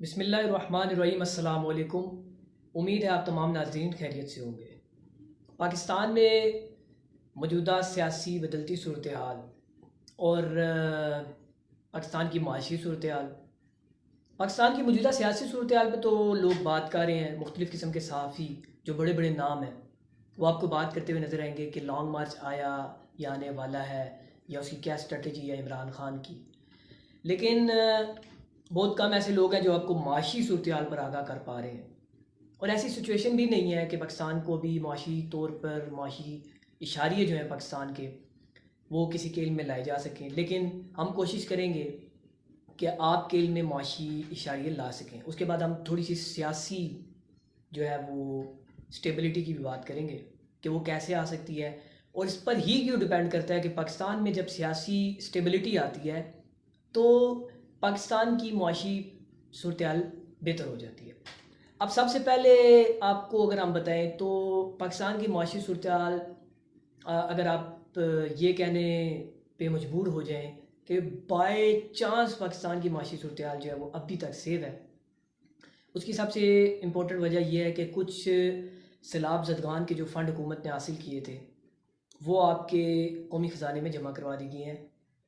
बिस्मिल्लाहिर्रहमानिर्रहीम। अस्सलाम वालेकुम। उम्मीद है आप तमाम नाज़रीन खैरियत से होंगे। पाकिस्तान में मौजूदा सियासी बदलती सूरत हाल और पाकिस्तान की माशी सूरत हाल, पाकिस्तान की मौजूदा सियासी सूरत हाल पर तो लोग बात कर रहे हैं। मुख्तलिफ़ किस्म के सहाफ़ी जो बड़े बड़े नाम हैं वो आपको बात करते हुए नज़र आएंगे कि लॉन्ग मार्च आया या आने वाला है या उसकी क्या स्ट्रेटजी है इमरान खान की। लेकिन बहुत कम ऐसे लोग हैं जो आपको माशी सूरत हाल पर आगाह कर पा रहे हैं। और ऐसी सिचुएशन भी नहीं है कि पाकिस्तान को भी माशी तौर पर माशी इशारे जो हैं पाकिस्तान के वो किसी के इल्म में लाए जा सकें। लेकिन हम कोशिश करेंगे कि आपके इल्म में माशी इशारे ला सकें। उसके बाद हम थोड़ी सी सियासी जो है वो स्टेबिलिटी की भी बात करेंगे कि वो कैसे आ सकती है। और इस पर ही क्यों डिपेंड करता है कि पाकिस्तान में जब सियासी स्टेबिलिटी आती है तो पाकिस्तान की मुआशी सूरत हाल बेहतर हो जाती है। अब सबसे पहले आपको अगर हम बताएं तो पाकिस्तान की मुआशी सूरत हाल, अगर आप ये कहने पे मजबूर हो जाएं कि बाय चांस पाकिस्तान की मुआशी सूरत हाल जो है वो अभी तक सेव है, उसकी सबसे इम्पोर्टेंट वजह यह है कि कुछ सैलाब ज़दगान के जो फ़ंड हुकूमत ने हासिल किए थे वो आपके कौमी ख़जाने में जमा करवा दी गई हैं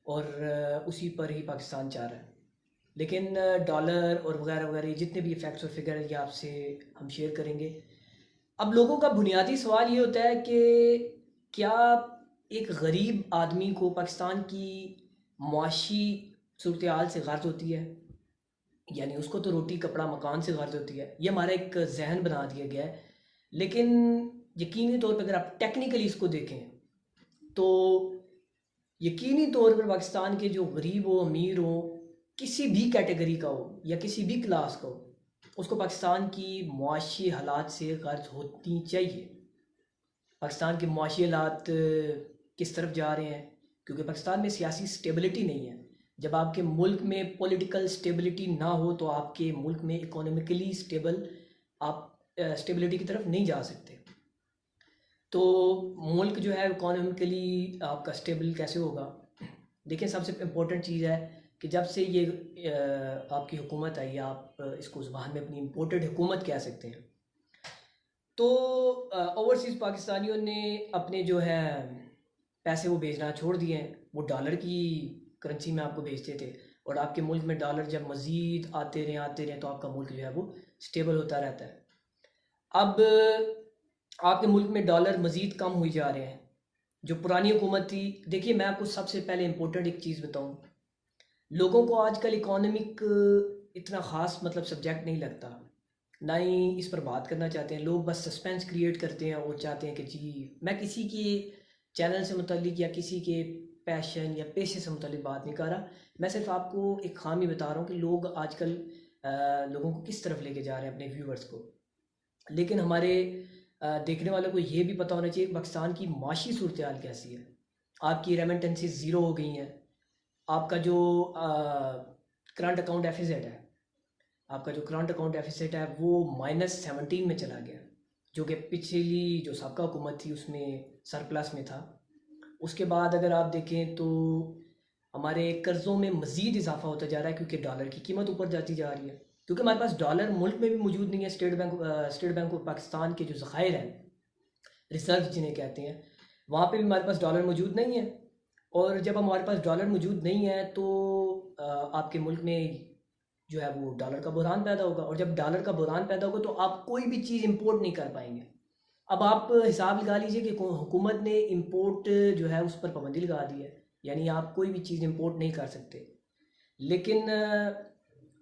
और उसी पर ही पाकिस्तान चाह रहा है। लेकिन डॉलर और वगैरह वगैरह जितने भी फैक्ट्स और फिगर ये आपसे हम शेयर करेंगे। अब लोगों का बुनियादी सवाल ये होता है कि क्या एक गरीब आदमी को पाकिस्तान की मुआशी सूरत हाल से गर्ज होती है? यानी उसको तो रोटी कपड़ा मकान से गर्ज होती है, ये हमारा एक जहन बना दिया गया है। लेकिन यकीनी तौर पर अगर आप टेक्निकली इसको देखें तो यकीनी तौर पर पाकिस्तान के जो गरीब हो, अमीर हो, किसी भी कैटेगरी का हो या किसी भी क्लास का हो, उसको पाकिस्तान की मुआशी हालात से गर्ज होनी चाहिए। पाकिस्तान के मुआशी हालात किस तरफ जा रहे हैं? क्योंकि पाकिस्तान में सियासी स्टेबिलिटी नहीं है। जब आपके मुल्क में पॉलिटिकल स्टेबिलिटी ना हो तो आपके मुल्क में इकोनॉमिकली स्टेबल आप स्टेबिलिटी की तरफ नहीं जा सकते। तो मुल्क जो है इकोनॉमिकली आपका स्टेबल कैसे होगा? देखिए, सबसे इम्पोर्टेंट चीज़ है कि जब से ये आपकी हुकूमत आई, आप इसको ज़ुबान में अपनी इम्पोर्टेड हुकूमत कह सकते हैं, तो ओवरसीज़ पाकिस्तानियों ने अपने जो है पैसे वो भेजना छोड़ दिए हैं। वो डॉलर की करेंसी में आपको भेजते थे और आपके मुल्क में डॉलर जब मज़ीद आते रहें तो आपका मुल्क जो है वो स्टेबल होता रहता है। अब आपके मुल्क में डॉलर मज़ीद कम हुई जा रहे हैं। जो पुरानी हुकूमत थी, देखिए मैं आपको सबसे पहले इम्पोर्टेंट एक चीज़ बताऊं, लोगों को आजकल इकोनॉमिक इतना ख़ास मतलब सब्जेक्ट नहीं लगता, ना ही इस पर बात करना चाहते हैं। लोग बस सस्पेंस क्रिएट करते हैं और चाहते हैं कि जी मैं किसी के चैनल से मुतल्लिक या किसी के पैशन या पेशे से मुतल्लिक बात नहीं कर रहा। मैं सिर्फ आपको एक खामी बता रहा हूँ कि लोग आजकल लोगों को किस तरफ लेके जा रहे हैं, अपने व्यूवर्स को। लेकिन हमारे देखने वालों को ये भी पता होना चाहिए पाकिस्तान की माशी सूरत हाल कैसी है। आपकी रेमिटेंसेस ज़ीरो हो गई हैं। आपका जो करंट अकाउंट डेफिसिट है, आपका जो करंट अकाउंट डेफिसिट है वो -17 में चला गया, जो कि पिछली जो सबका हुकूमत थी उसमें सरप्लस में था। उसके बाद अगर आप देखें तो हमारे कर्ज़ों में मज़ीद इजाफा होता जा रहा है क्योंकि डॉलर की कीमत ऊपर जाती जा रही है। क्योंकि हमारे पास डॉलर मुल्क में भी मौजूद नहीं है। स्टेट बैंक ऑफ पाकिस्तान के जो ज़खायर हैं, रिजर्व जिन्हें कहते हैं, वहाँ पे भी हमारे पास डॉलर मौजूद नहीं है। और जब हमारे पास डॉलर मौजूद नहीं है तो आपके मुल्क में जो है वो डॉलर का बहरान पैदा होगा। और जब डॉलर का बहरान पैदा होगा तो आप कोई भी चीज़ इंपोर्ट नहीं कर पाएंगे। अब आप हिसाब लगा लीजिए कि हुकूमत ने इंपोर्ट जो है उस पर पाबंदी लगा दी है, यानी आप कोई भी चीज़ इंपोर्ट नहीं कर सकते। लेकिन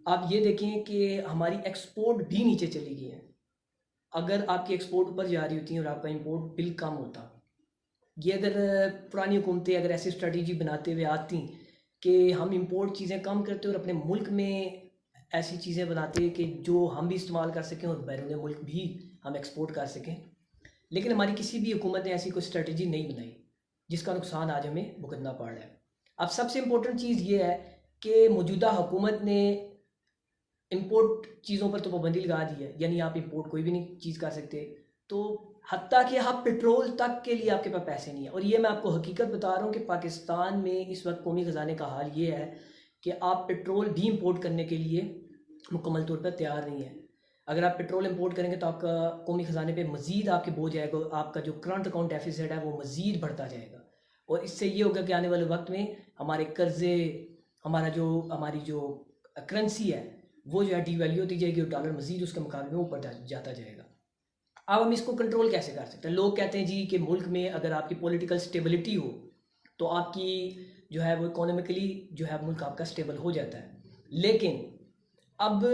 आप ये देखें कि हमारी एक्सपोर्ट भी नीचे चली गई है। अगर आपकी एक्सपोर्ट ऊपर जा रही होती है और आपका इंपोर्ट बिल कम होता, ये अगर पुरानी हुकूमतें अगर ऐसी स्ट्रेटजी बनाते हुए आती कि हम इंपोर्ट चीज़ें कम करते और अपने मुल्क में ऐसी चीज़ें बनाते कि जो हम भी इस्तेमाल कर सकें और बैरून मुल्क भी हम एक्सपोर्ट कर सकें। लेकिन हमारी किसी भी हुकूमत ने ऐसी कोई स्ट्रेटजी नहीं बनाई, जिसका नुकसान आज हमें भुगतना पड़ रहा है। अब सबसे इम्पोर्टेंट चीज़ ये है कि मौजूदा हुकूमत ने इंपोर्ट चीज़ों पर तो पाबंदी लगा दी है, यानी आप इंपोर्ट कोई भी नहीं चीज़ कर सकते। तो हत्ता कि आप पेट्रोल तक के लिए आपके पास पैसे नहीं है। और ये मैं आपको हकीकत बता रहा हूँ कि पाकिस्तान में इस वक्त कौमी ख़जाने का हाल ये है कि आप पेट्रोल भी इंपोर्ट करने के लिए मुकम्मल तौर पर तैयार नहीं है। अगर आप पेट्रोल इंपोर्ट करेंगे तो आपका कौमी ख़जाने पे मज़ीद आपके बोझ आएगा, आपका जो करंट अकाउंट डेफिसिट है वो मज़ीद बढ़ता जाएगा। और इससे ये होगा कि आने वाले वक्त में हमारे कर्ज़े, हमारी जो करेंसी है वो जो है डीवैल्यू होती जाएगी और डॉलर मज़ीद उसके मुकाबले में ऊपर जाता जाएगा। अब हम इसको कंट्रोल कैसे कर सकते हैं? लोग कहते हैं जी कि मुल्क में अगर आपकी पॉलिटिकल स्टेबिलिटी हो तो आपकी जो है वो इकोनॉमिकली जो है मुल्क आपका स्टेबल हो जाता है। लेकिन अब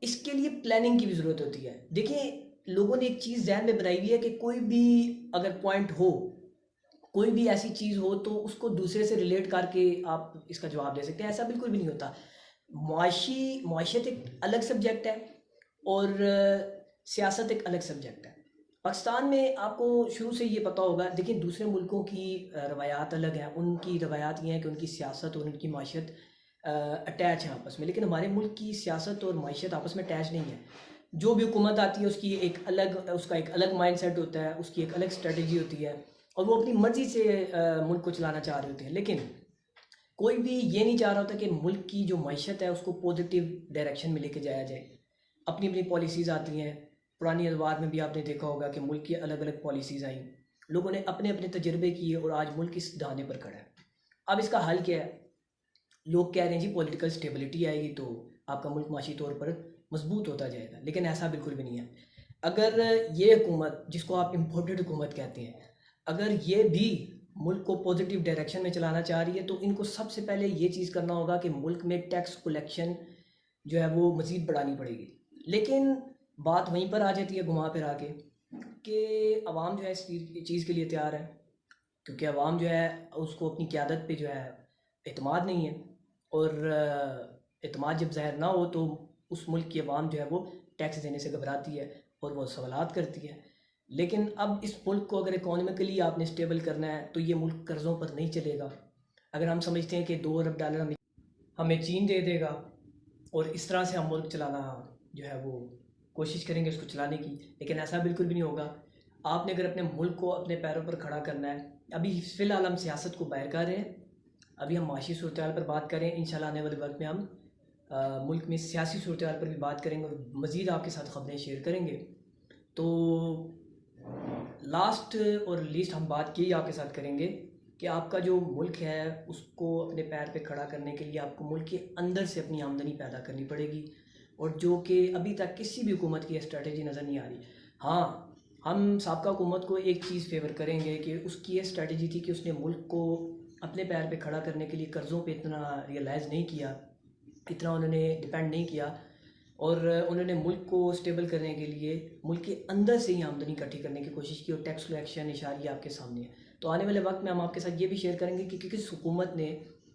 इसके लिए प्लानिंग की भी ज़रूरत होती है। देखिए, लोगों ने एक चीज़ ज़हन में बनाई हुई है कि कोई भी अगर पॉइंट हो, कोई भी ऐसी चीज़ हो तो उसको दूसरे से रिलेट करके आप इसका जवाब दे सकते हैं। ऐसा बिल्कुल भी नहीं होता। मुआशत एक अलग सब्जेक्ट है और सियासत एक अलग सब्जेक्ट है। पाकिस्तान में आपको शुरू से ये पता होगा, देखिए दूसरे मुल्कों की रवायात अलग हैं। उनकी रवायात ये हैं कि उनकी सियासत और उनकी माशत अटैच है आपस में, लेकिन हमारे मुल्क की सियासत और माशत आपस में अटैच नहीं है। जो भी हुकूमत आती है उसका एक अलग माइंड सेट होता है, उसकी एक अलग स्ट्रेटजी होती है और वो अपनी मर्ज़ी से मुल्क को चलाना चाह रहे होते हैं। लेकिन कोई भी ये नहीं चाह रहा होता कि मुल्क की जो मईशत है उसको पॉजिटिव डायरेक्शन में लेके जाया जाए। अपनी अपनी पॉलिसीज़ आती हैं। पुरानी अदवार में भी आपने देखा होगा कि मुल्क की अलग अलग पॉलिसीज़ आई, लोगों ने अपने अपने तजर्बे किए और आज मुल्क इस दाने पर खड़ा है। अब इसका हल क्या है? लोग कह रहे हैं जी पॉलिटिकल स्टेबिलिटी आएगी तो आपका मुल्क माशी तौर पर मजबूत होता जाएगा, लेकिन ऐसा बिल्कुल भी नहीं है। अगर ये हुकूमत, जिसको आप इम्पोर्टेड हुकूमत कहते हैं, अगर ये भी मुल्क को पॉजिटिव डायरेक्शन में चलाना चाह रही है तो इनको सबसे पहले ये चीज़ करना होगा कि मुल्क में टैक्स कलेक्शन जो है वो मज़ीद बढ़ानी पड़ेगी। लेकिन बात वहीं पर आ जाती है घुमा फिरा के कि अवाम जो है इस चीज़ के लिए तैयार है, क्योंकि अवाम जो है उसको अपनी क़यादत पे जो है एतमाद नहीं है और एतमाद जब ज़ाहिर ना हो तो उस मुल्क की अवाम जो है वो टैक्स देने से घबराती है और वो सवालात करती है। लेकिन अब इस मुल्क को अगर इकोनॉमिकली आपने स्टेबल करना है तो ये मुल्क कर्ज़ों पर नहीं चलेगा। अगर हम समझते हैं कि $2 अरब हमें चीन दे देगा और इस तरह से हम मुल्क चलाना जो है वो कोशिश करेंगे उसको चलाने की, लेकिन ऐसा बिल्कुल भी नहीं होगा। आपने अगर अपने मुल्क को अपने पैरों पर खड़ा करना है, अभी फ़िलहाल हम सियासत को बाहर कर रहे हैं, अभी हम माशी सूरत पर बात करें। इंशाल्लाह आने वाले वक्त में हम मुल्क में सियासी सूरत पर भी बात करेंगे और मज़ीद आपके साथ ख़बरें शेयर करेंगे। तो लास्ट और लीस्ट हम बात की आपके साथ करेंगे कि आपका जो मुल्क है उसको अपने पैर पे खड़ा करने के लिए आपको मुल्क के अंदर से अपनी आमदनी पैदा करनी पड़ेगी, और जो कि अभी तक किसी भी हुकूमत की स्ट्रेटजी नज़र नहीं आ रही। हाँ, हम साबका हुकूमत को एक चीज़ फेवर करेंगे कि उसकी ये स्ट्रेटजी थी कि उसने मुल्क को अपने पैर पे खड़ा करने के लिए कर्ज़ों पे इतना रियलाइज़ नहीं किया, इतना उन्होंने डिपेंड नहीं किया, और उन्होंने मुल्क को स्टेबल करने के लिए मुल्क के अंदर से ही आमदनी इकट्ठी करने की कोशिश की और टैक्स कलेक्शन इशारे आपके सामने है। तो आने वाले वक्त में हम आपके साथ ये भी शेयर करेंगे कि किस हुकूमत ने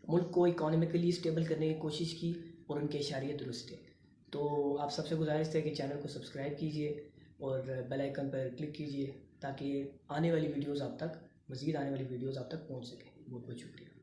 मुल्क को इकोनॉमिकली स्टेबल करने की कोशिश की और उनके इशारे दुरुस्त थे। तो आप सबसे गुजारिश है कि चैनल को सब्सक्राइब कीजिए और बेल आइकन पर क्लिक कीजिए ताकि आने वाली वीडियोज़ आप तक, मज़ीद आने वाली वीडियोज़ आप तक पहुँच सकें। बहुत बहुत शुक्रिया।